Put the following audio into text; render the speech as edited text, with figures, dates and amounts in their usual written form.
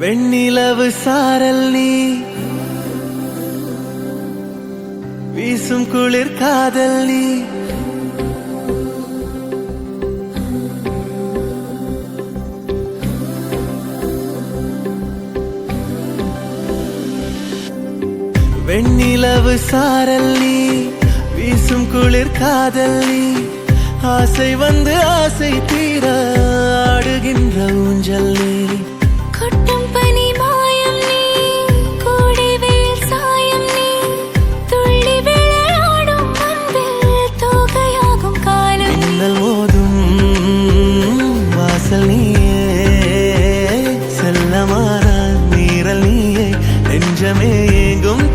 வெண்ணிலவு சாரல் நீ வீசும் குளிர் காதல் நீ வெண்ணிலவு சாரல் நீ வீசும் குளிர் காதல் நீ ஆசை வந்து ஆசை தீர ஆடுகின்ற ஊஞ்சல் நீ கொட்டும் பனி மாயம் நீ கோடை வெயில் சாயம் நீ துள்ளி விளையாடும் அன்பில் தோகையாகும் காலம் மின்னல் மோதும் வாசல் நீயே செல்லமான நீரல் நீயே நெஞ்சமே எங்கும்